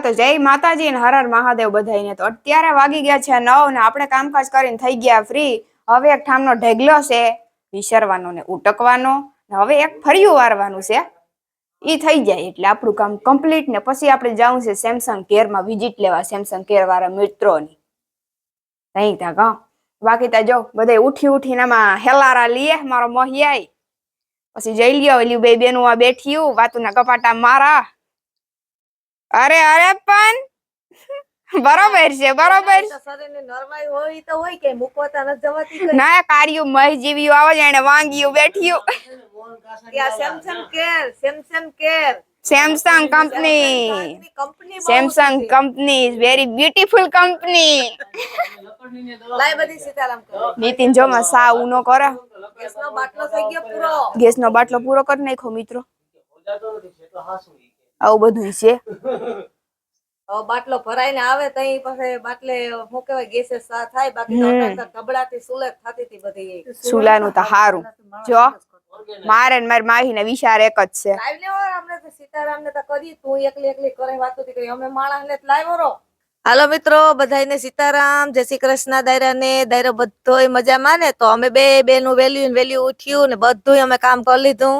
તો જય માતાજી અને હર હર મહાદેવ બધાઈને। તો અત્યારે વાગી ગયા છે 9 ને આપણે કામકાજ કરીને થઈ ગયા ફ્રી। હવે એક ઠામનો ઢેગલો છે વિસરવાનો ને ઉટકવાનો ને હવે એક ફરિયું વારવાનું છે। ઈ થઈ જાય એટલે આપણું કામ કમ્પ્લીટ ને પછી આપણે જાવું છે સેમસંગ કેર માં વિઝિટ લેવા સેમસંગ કેર વાળા મિત્રોની। નહીં તા કા બાકી તા જો બધે ઉઠીને આમાં હેલારા લીએ મારો મોહિયાઈ પછી જઈ લ્યો એલી બે બેનું આ બેઠ્યું વાતુના કપાટા મારા। અરે અરે પણ બરોબર છે બરોબર ના કાર્યું મય જીવ્યું આવે છે એને વાંગ્યું બેઠ્યું Samsung company is very beautiful company. Nitin જો માં સા ઉનો કરે ગેસનો બાટલો પૂરો કરી નાખો મિત્રો। આવું બધું છે બાટલો ભરાઈને આવે તઈ પછી બાટલે હું કહેવાય ગેસે સા થાય બાકી તો ધબડાટી સુલેત થાતી હતી બધી સુલાનું તો હારું જો મારે ને મારી માહી ને વિચાર એક જ છે લાઈવ લેવો આપણે તો સીતારામ ને તો કરી તું એકલી કરે વાતો થી કરી અમે માણસ ને લાઈવ રો। હાલો મિત્રો બધાઈને સીતારામ જય શ્રી કૃષ્ણ દાયરો બધોય મજામાં ને। તો અમે બે નું વેલ્યુ ઉઠ્યું ને બધું અમે કામ કરી લીધું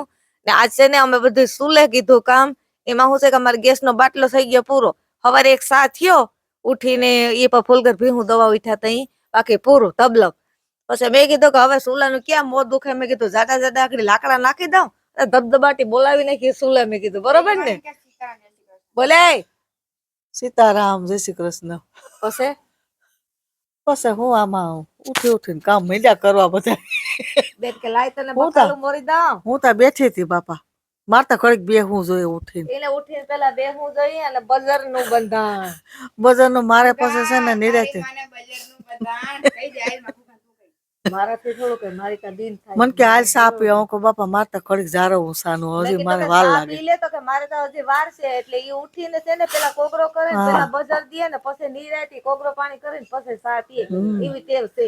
ને આજ છે ને અમે બધું સુલે કીધું કામ। એમાં શું છે કે અમારે ગેસ નો બાટલો થઈ ગયો પૂરો। હવારે એક સા થયો ઉઠીને એ પર ફૂલગર ભીહું દવા ઉઠ્યા તઈ બાકી પૂરું તબલક। પછી મેં કીધું કે હવે સુલાનું ક્યાં મોં દુખે મેં કીધું જાડા આકડી લાકડા નાખી દઉં ધબધબાટી બોલાવી નાખી સુલે મેં કીધું બરોબર ને બોલે સીતારામ જય શ્રી કૃષ્ણ। પછી હું આમાં ઉઠીને કામ મીંડા કરવા બધા બેટ કે લાય તને બકાલું મોરી દઉં હું તો બેઠી હતી બાપા મારતા ઘડીક બેહવું જોઈએ ઉઠીને એને ઉઠીને પેલા બેહવું જોઈએ અને બજાર નું બંધાણ બજાર નું મારે પાસે છે ને નિરાતે મારાથી થોડું કે મારી કા દિન થાય મન કે હાલ સા પીવા હું કહું બાપા મારતા ઘડીક જારવું સાનું હજી મારે વાર લાગે પી લે તો કે મારે તો હજી વાર છે એટલે ઈ ઉઠીને છે ને પેલા કોગરો કરે ને પેલા બજાર દે ને પછી નિરાતી કોગરો પાણી કરીને પછી સા પીએ એવી ટેવ છે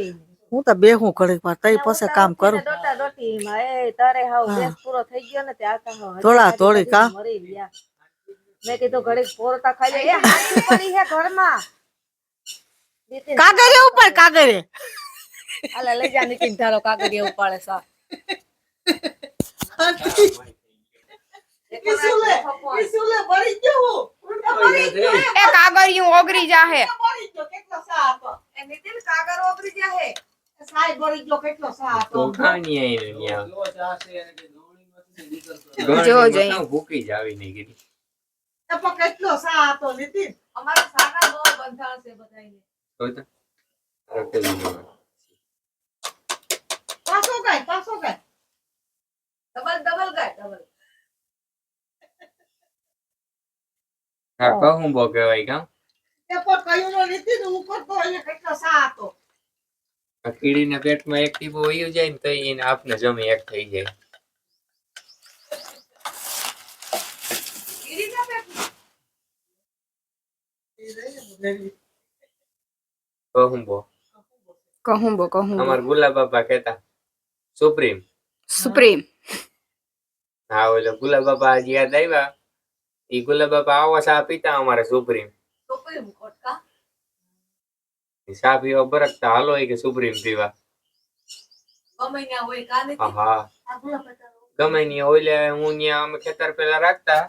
હું તો બેહું ઘડીક વાર તઈ પછી કામ કરું ડોટા ડોટી માં એ તારે હાવ ગેસ પૂરો થઈ ગયો ને તે આતા હાવ થોડા થોડી કા મરી ગયા મેં કીધું ઘડીક પોરતા ખાઈ લે એ હારી પડી હે ઘરમાં કાગરે ઉપર કાગરે આલે લઈ જા નીતિન ધારો કાગરે ઉપાડે સા ઈસુલે બળી ગયો એ કાગરિયું ઓગરી જાહે કેટલો સા હતો એ નીતિન કાગર ઓગરી જાહે સાઈ બળી ગયો કેટલો સા હતો તો ખાણી આઈ જો જઈ ભૂકી જાવી નહીં કીધી તો પણ કેટલો સા હતો નીતિન અમારા સાના બહુ બંધાણ છે બધાઈને તો રખેલી પાછો ગાય ડબલ ગાય હા કહું બો કહેવાય કામ તે પણ કયું નો નીતિન ઉપર તો એ કેટલો સા હતો કીડીના પેટમાં એક ટીપો વયું જાય ને તો એને આપને જમી એક થઈ જાય કીડીના પેટમાં કહું બો અમાર ગુલાબ બાપા કહેતા સુપ્રીમ હા ઓલો ગુલાબ બાપા આજ યાદ આવ્યા ઈ ગુલાબ બાપા આવો સા પીતા અમારે સુપ્રીમ કોટકા સા પીવા બરકતા હાલો કે સુપ્રીમ પીવા ગમૈયા હોય કાને હા ગમે ની ઓલે હું ન્યા અમે ખેતર પેલા રાખતા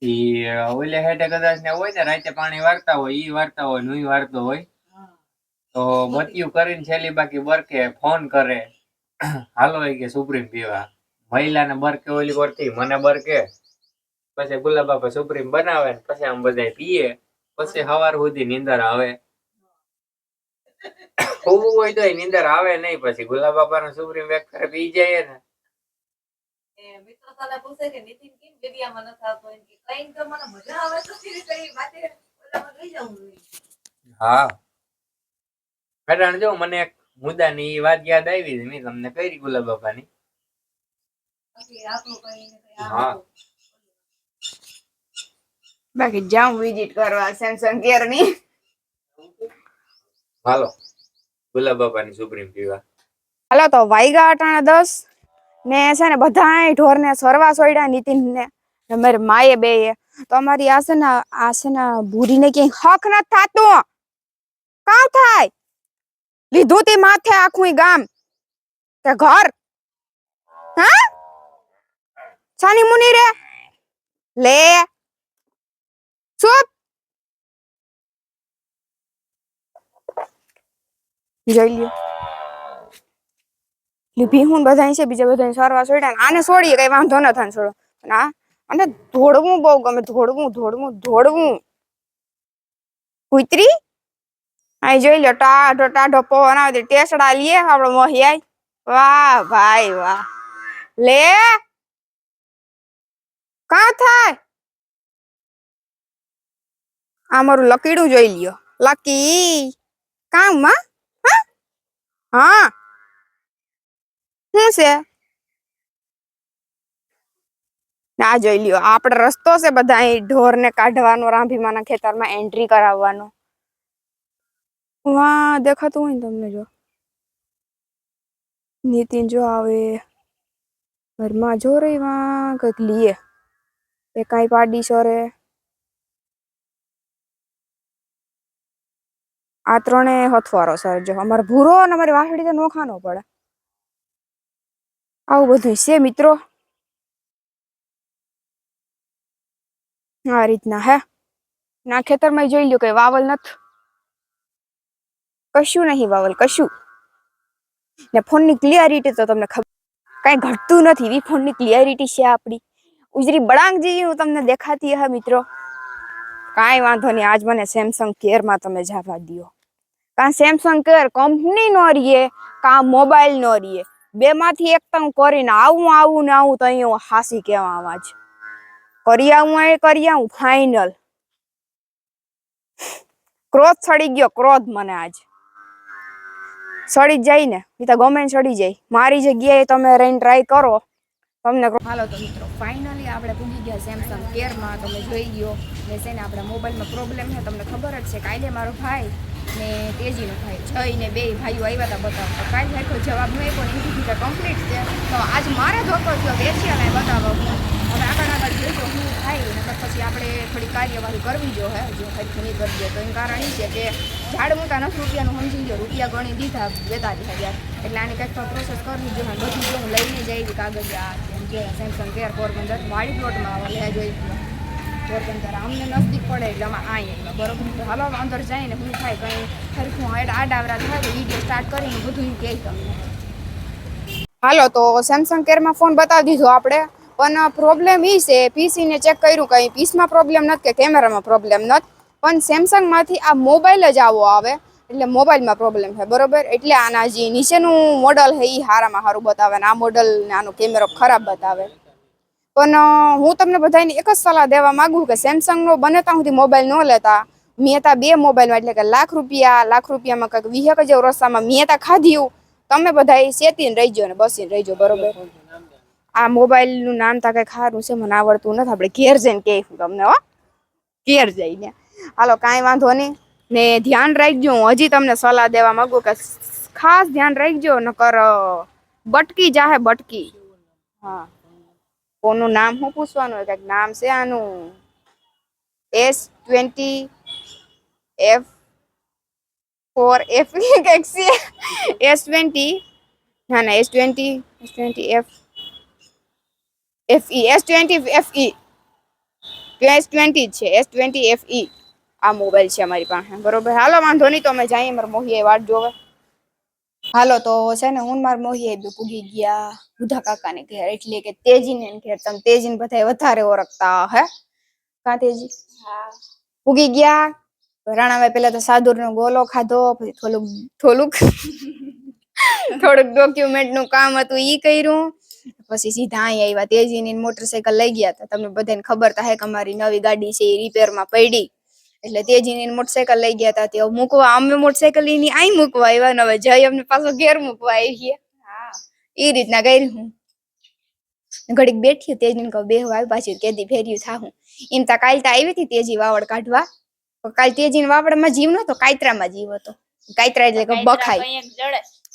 ઈ ઓલે હેઠે કદાચ ને હોય ને રાતે પાણી વારતા હોય ઈ વારતા હોય નુઈ વારતો હોય તો બત્યું કરીને છેલ્લી બાકી બરકે ફોન કરે હાલો કે સુપ્રીમ પીવા મહિલાને બરકે ઓલી કરતી મને બરકે પછી ગુલાબ બાપા સુપ્રીમ બનાવે ને પછી આમ બધા પીએ પછી સવાર સુધી નીંદર આવે ખૂબ હોય તો નીંદર આવે નહીં પછી ગુલાબ બાપા નો સુપ્રીમ એક ફેર પી જાય ને મિત્રો તને પૂછે કે નીતિન કેમ વિડિયામાં ન થાતો એમ કે કઈ તો મને મજા આવે તો ફરી કઈ વાતે ઓલામાં લઈ જાઉં હા કારણ જો મને એક મુદ્દાની વાત યાદ આવી મેં તમને કરી ગુલાબ બાપાની હા બાકી જાઉં વિઝિટ કરવા સેમસંગ કેર ની હાલો ગુલાબ બાપાની સુપ્રીમ પીવા હાલો તો વાઈગા અટાણા 10 ને છે ને બધાય ઢોર ને સરવા સોયડા નીતિન ને મારી માએ બે તમારી આ છે ને ભૂરીને ક્યાંય હક નથી થાતું. કામ થાય લીધું તે માથે આખું ઈ ગામ કે ઘર. હા સાની મુની રે લે ચૂપ. જોઈ લ્યો ભીહું બધા છે બીજા બધા સરવા છોડ્યા આને છોડીએ કઈ વાંધો ન થાય છોડો ના. અને ધોડવું બહુ ગમે ધોડવું કુતરી આ જોઈ લો ટાઢો ટાઢો પવન આવે ટેસડા લે આપડો મોહિયાઈ. વાહ ભાઈ વાહ લે કા થાય આ મારું લકીડું જોઈ લ્યો લકી કામ માં હા શું છે આ જોઈ લ્યો આપડે રસ્તો છે બધા અહીં ઢોર ને કાઢવાનો રાંભીમાના ખેતરમાં એન્ટ્રી કરાવવાનો. વાહ દેખાતું હોય ને તમને જો નીતિન જો આવે ઘરમાં જો રહી વાં કઈક લીએ એ કઈ પાડી સોરે. આ ત્રણે હથવારો સર જો અમારે ભૂરો અને અમારી વાસળી તો નોખાનો પડે. આવું બધું છે મિત્રો આ રીતના હે ના ખેતરમાં જોઈ લ્યો કઈ વાવલ નથી કશું નહીં વાવલ કશું ને ફોન ની ક્લિયરિટી તો તમને ખબર કઈ ઘટતું નથી એવી ફોન ની ક્લિયરિટી છે આપડી ઉજરી બળાંગ જેવી હું તમને દેખાતી હે મિત્રો. કાંઈ વાંધો નહીં આજ મને સેમસંગ કેર માં તમે જવા દો. કાં સેમસંગ કેર કંપની નો રહીએ કાં મોબાઈલ નો રહીએ બે માંથી એક તો હું કરીને આવું ને આવું તો અહીંયા હાસી કેવા આવાજ કરી આવું ફાઈનલ. ક્રોધ ચડી ગયો ક્રોધ મને આજ સડી જ જાય ને એ તો ગમે સડી જાય મારી જગ્યાએ તમે રહીને ટ્રાય કરો તમને. હાલો તો મિત્રો ફાઇનલી આપણે પૂગી ગયા સેમસંગ કેરમાં તમે જોઈ ગયો ને છે ને આપણા મોબાઈલમાં પ્રોબ્લેમ છે તમને ખબર જ છે. કાલે મારો ભાઈ ને તેજીનો ભાઈ જઈને બે ભાઈઓ આવ્યા હતા બતાવવા કાલે આખો જવાબ નહીં પણ ઇન્ડિવિજ્યુઅલ કમ્પ્લીટ છે તો આજ મારે ધોકો થયો વેચિયાને બતાવવા હું હવે આગળ જોઈજો હું થાય નકર પછી આપણે થોડી કાર્યવાહી કરવી જો હે જો હરખી નહીં કરી દે તો એનું કારણ એ છે કે ઝાડ મૂકા 10 રૂપિયાનું સમજી લો રૂપિયા ગણી દીધા 42,000 એટલે આની કંઈક તો પ્રોસેસ કરવી જોઈએ બધું જો હું લઈને જઈ કાગળ આ જે સેમસંગ કેર પોરબંદર વાડી પ્લોટમાં લે જોઈ પોરબંદર અમને નજદીક પડે એટલે અમે અહીંયા બરોબર તો હાલો અંદર જઈને હું થાય કંઈ ખરખું આડાવરા થાય તો વિડીયો સ્ટાર્ટ કરીને બધું કહે તમને. હાલો તો સેમસંગ કેરમાં ફોન બતાવી દીધો આપણે પણ પ્રોબ્લેમ એ છે પીસી ને ચેક કર્યું કઈ પીસમાં પ્રોબ્લેમ નથી કે કેમેરામાં પ્રોબ્લેમ નથી પણ સેમસંગ માંથી આ મોબાઈલ જ આવો આવે એટલે મોબાઈલમાં પ્રોબ્લેમ છે બરોબર. એટલે આના જે નીચેનું મોડલ છે એ સારામાં સારું બતાવે ને આ મોડલ ને આનો કેમેરો ખરાબ બતાવે. પણ હું તમને બધાને એક જ સલાહ દેવા માંગુ કે સેમસંગ નો બને ત્યાં સુધી મોબાઈલ ન લેતા. મેં તા 2 મોબાઈલમાં એટલે કે લાખ રૂપિયામાં કંઈક 20 જેવું રસ્તામાં મેં તા ખાધ્યું તમે બધા સેતીને રહીજો ને બસીને રહીજો બરોબર. આ મોબાઈલ નું નામ તા કઈ ખારું છે મને આવડતું નથી આપણે ઘેર જઈને કહીશું તમને હો ઘેર જઈને. હાલો કાંઈ વાંધો નહીં ને ધ્યાન રાખજો હું હજી તમને સલાહ દેવા માંગુ કે ખાસ ધ્યાન રાખજો નકર બટકી જાહે બટકી. હા કોનું નામ શું પૂછવાનું હોય કંઈક નામ છે આનું S20F4F કંઈક છે S20 ના S20 F FE S20 FE S20 છે S20 FE આ મોબાઈલ છે અમારી પાસે બરોબર. હાલો વાંધો નહીં તો અમે જઈએ મારા મોહિયાએ વાટ જોવે. હાલો તો છે ને હું મારા મોહિયાએ પૂગી ગયા બુધા કાકાને ઘેર એટલે કે તેજીને ઘેર. તમે તેજીને બધા વધારે ઓળખતા હે કા તેજી પૂગી ગયા. રાણાભાઈ પેલા તો સાદુરનો ગોલો ખાધો પછી થોડુંક ડોક્યુમેન્ટ નું કામ હતું ઈ કર્યું પછી સીધા અહીંયા આવ્યા. તેજીની મોટરસાયકલ લઈ ગયા હતા તમને બધાને ખબર તો હે કે અમારી નવી ગાડી છે એ રિપેરમાં પડી એટલે તેજીની મોટરસાયકલ લઈ ગયા હતા તે મૂકવા અમે મોટરસાયકલ એની અહીં મૂકવા આવ્યા ને હવે જઈ અમને પાછો ઘેર મૂકવા આવી ગયા. એ રીતના કર્યું હું ઘડીક બેઠી તેજીને કહું બેહવા આવી પાછી કેદી ફેર્યું થાહું એમ તા કાલ તા આવી હતી તેજી વાવડ કાઢવા કાલ તેજીને વાવડમાં જીવ નતો કાયત્રામાં જીવ હતો. કાયત્રા એટલે કે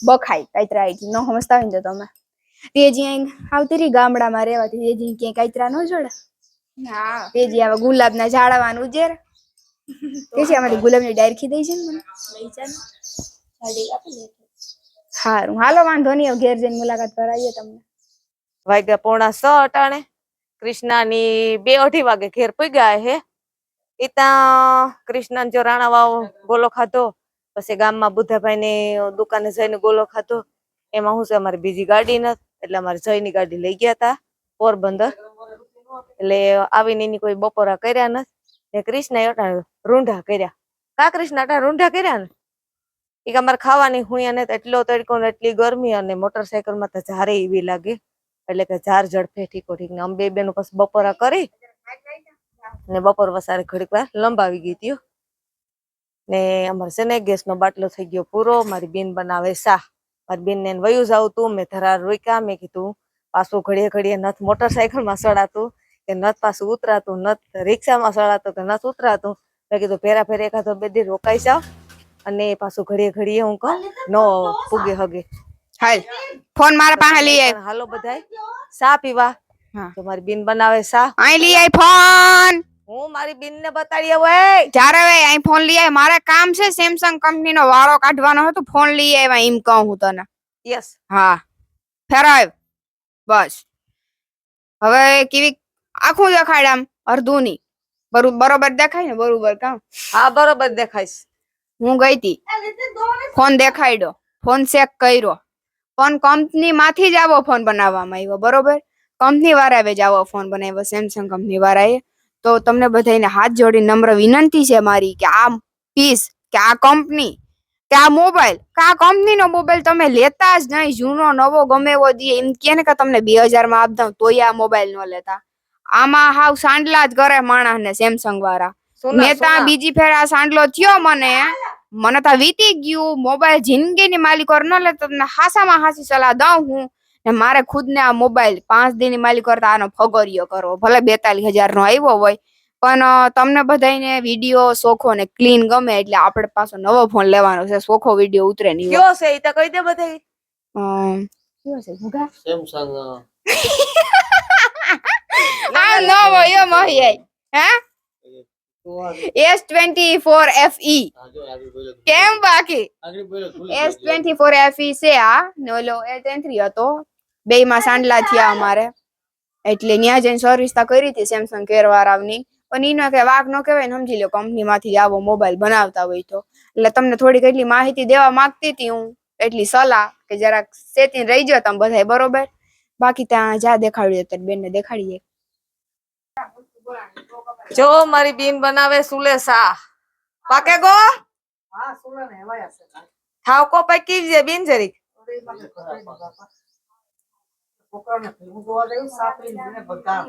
બખાઈ કાયત્રા એટલે ન સમજતા હોય ને તો તમે તેજી અહીં આવતી રહી ગામડામાં રહેવાથી તેજી ક્યાંય કાયત્રા ન જડે હા તેજી આવા ગુલાબના ઝાડવાનું ઉજેર તેજી આમાંથી ગુલાબની ડાયરખી દઈ છે ને મને લઈ જા ને સાડી આપી દે હારું હાલો વાંધો નહીં હવે ઘેર જઈને મુલાકાત કરાવીએ તમને વાગ્યા 6:45 અટાણે કૃષ્ણાની 2-2:30 વાગે ઘેર પૂગ્યા હે ઈતા કૃષ્ણ જો રાણા વાવ ગોલો ખાધો પછી ગામમાં બુધાભાઈ ની દુકાને જઈને ગોલો ખાધો એમાં હું છે અમારી બીજી ગાડી નથી એટલે અમારે જયની ગાડી લઈ ગયા તા પોરબંદર એટલે આવીને એની કોઈ બપોરા કર્યા નથી ને કૃષ્ણ અટાણે રૂંઢા કર્યા કા કૃષ્ણ અટાણે રૂંઢા કર્યા ને ઈ કે અમારે ખાવાની હુંયા ને એટલો તડકો ને એટલી ગરમી અને મોટરસાયકલ માં તો ઝારે એવી લાગે એટલે કે ઝાર ઝડપે ઠીકો ઠીક ને અમે બેનું પછી બપોરા કરી ને બપોર વસારે ઘડીક વાર લંબાવી ગઈ હતી ને અમારે છે ને ગેસ નો બાટલો થઈ ગયો પૂરો મારી બેન બનાવે શાહ મારી બેન ને વયું જાવ તું મેં ધરાર રોક્યા મેં કીધું પાછું ઘડીએ ઘડીએ નથ મોટરસાયકલ માં સડાતું કે નથ પાછું ઉતરાતું નથ રિક્ષામાં સડાતું કે નથ ઉતરાતું મેં કીધું ફેરા ફેર એકાદો 2 દી રોકાઈ જાવ અને પાછું ઘડીએ ઘડીએ હું કહું નો પૂગે હગે હાલ ફોન મારા પાસે લઈ આય હાલો બધાય ચા પીવા હા તો મારી બેન બનાવે ચા અહીં લઈ આય ફોન હું મારી બેન ને બતાડીએ હોય જ્યારે વે અહીં ફોન લઈ આય મારે કામ છે સેમસંગ કંપની નો વાળો કાઢવાનો હતો ફોન લઈ આવ્યા એમ કહું હું તને યસ હા ફેરાવ બસ હવે કેવી આખું દેખાડ આમ અડધું ની બરોબર દેખાય ને બરોબર કામ હા બરોબર દેખાઈશ હું ગઈ તી ફોન દેખાડ્યો ફોન ચેક કર્યો પણ કંપની માંથી જ આવો ફોન બનાવવામાં આવ્યો બરોબર કંપની વાળાએ જ આવો ફોન બનાવ્યો સેમસંગ કંપની વાળાએ તો તમને બધાને હાથ જોડી નમ્ર વિનંતી છે મારી કે આ પીસ કે આ કંપની કે આ મોબાઈલ કે આ કંપનીનો મોબાઈલ તમે લેતા જ નહીં જૂનો નવો ગમે એવો દે એમ કે ને કે તમને 2000 માં આપ દઉં તોય આ મોબાઈલ ન લેતા આમાં હાવ સાંડલા જ કરે માણસ ને સેમસંગ વાળા મેં ત્યાં બીજી ફેર આ સાંડલો થયો મને તો વીતી ગયું મોબાઈલ જિંદગીની માલિકોર ન લે તમને હાસામાં હાસી સલાહ દઉં હું ને મારે ખુદ ને આ મોબાઈલ 5 દી ની માલિક કરતા આનો ફગોરિયો કરવો ભલે 42,000 નો આવ્યો હોય પણ તમને બધાને વિડીયો સોખો ને ક્લીન ગમે એટલે આપણે પાછો નવો ફોન લેવાનો છે સોખો વિડીયો ઉતરે નહીં કયો છે ઈ તો કહી દે બધાય કયો છે ગુગા સેમસંગ આ નવો યો મહી હે S24 FE કેમ બાકી S24 FE છે આ ને ઓલો S23 હતો બે માં સાંડલા થયા અમારે એટલે ન્યા જઈને સર્વિસ તા કરી હતી સેમસંગ કેર વાળાની પણ ઈનો કે વાક નો કહેવાય ને સમજી લો કંપની માંથી આવો મોબાઈલ બનાવતા હોય તો એટલે તમને થોડી કેટલી માહિતી દેવા માંગતી હતી હું એટલી સલાહ કે જરાક સેતીને રહી જાવ તમે બધાય બરોબર બાકી ત્યાં જા દેખાડ્યું અત્યારે બેન ને દેખાડીએ જો મારી બેન બનાવે સુલે સા પાકે ગો હા સુલા ને એવાય હશે થાવ કો પાકી જે બેન જરી છોકરાને હું જોવા જઈ સાપરી ને બધા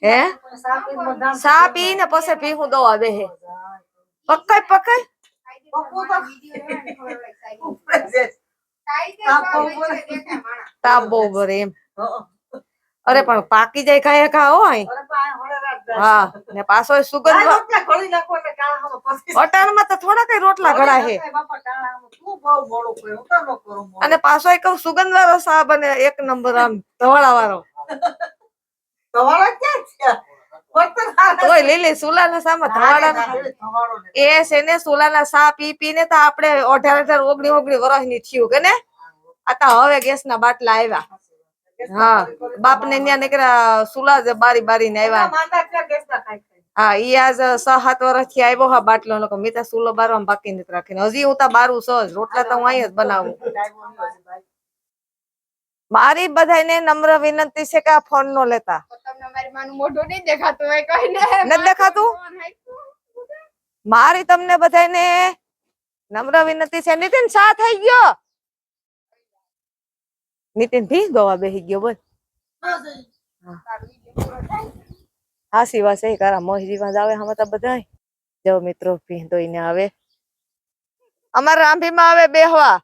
હે સાપરી બધા સા પી ને પછી પી હું દવા દે હે પકાય પકાય તાબો ભરે એમ અરે પણ પાકી જાય ખાય ખાઓ અહીં હા ને પાછો સુગંધ અટાણમાં તો થોડા કઈ રોટલા ઘડા હે અને પાછો એક સુગંધ વાળો સા બને એક નંબર આમ ધવાળા વાળો ઓય લીલી સુલાના સામાં ધવાળા એ છે ને સુલાના સા પી પીને તો આપણે 18 19 વર્ષની થયું કે ને આ તો હવે ગેસના બાટલા આવ્યા હા બાપ ને ત્યાં નીકળ્યા સુલા જ બારી બારી ને આવ્યા હા ઈ આજ 6-7 વર્ષથી આવ્યો હા બાટલો નો મેં તો સુલો બારવા બાકી નથી રાખીને હજી હું તો બારું સજ રોટલા તો હું અહીં જ બનાવું મારી બધાને નમ્ર વિનંતી છે કે આ ફોન નો લેતા તમને મારી માનું મોઢું નહીં દેખાતું હોય કહીને નથી દેખાતું મારી તમને બધાને નમ્ર વિનંતી છે નીતિન સા થઈ ગયો નીતિન ભી દવા બેહી ગયો બોલ હાસી વાત છે કરા મોહજીમાં જ આવે હમ તો બધા જો મિત્રો ભી દોઈને આવે અમાર રાંભીમાં આવે બેહવા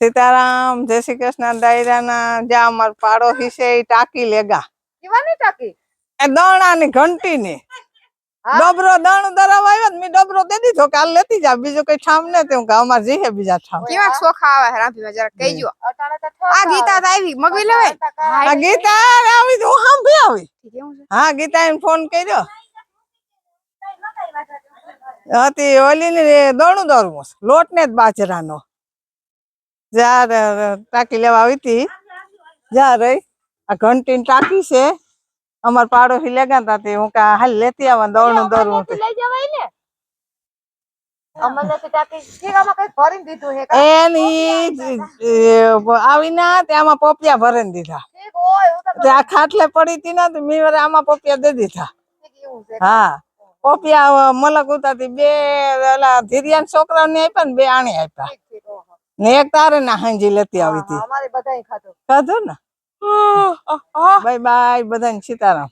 સીતારામ જય શ્રી કૃષ્ણ દાયરાના જ્યાં અમાર પાડોશી છે એ ટાંકી લેગા કેવાની ટાકી એ દોણાની ઘંટી ની ડબરો દાણું દરાવા આવ્યો ને મેં ડબરો દે દીધો કે હાલ લેતી જા બીજું કઈ ઠામ ને તેમ કે અમાર જી હે બીજા ઠામ કેવા ચોખા આવે રાંધીમાં જરા કહેજો અટાણે તો આ ગીતા તો આવી મગવી લેવાય આ ગીતા આવી તો હું સાંભળી આવી કેવું છે હા ગીતા એને ફોન કર્યો હતી ઓલી ને દોણું દોરવું લોટ ને જ બાજરાનો જ્યારે ટાંકી લેવા આવી હતી જા રહી આ ઘંટી ટાંકી છે અમાર પાડોશી લેગા તા તે હું કા હાલ લેતી આવા દોણું દોરવું તે લઈ જવાય ને અમને તો ટાંકી ઠીકામાં કઈ ભરીને દીધું હે કા? એની આવી ના તે આમાં પોપિયા ભરીને દીધા ઠીક હોય હું તો તે આ ખાટલે પડી હતી ને તો મેં વળી આમાં પોપિયા દે દીધા ઠીક એવું છે હા પોપિયા મલક ઉતારતી બે ઓલા ધીરિયાન છોકરાઓને આપ્યા ને બે આણી આપ્યા ઠીક ઠીક ઓહો. ને એક તારે ના હાંજી લેતી આવી હતી અમારે બધાય ખાધું ખાધું ને બાય બાય બધાને સીતારામ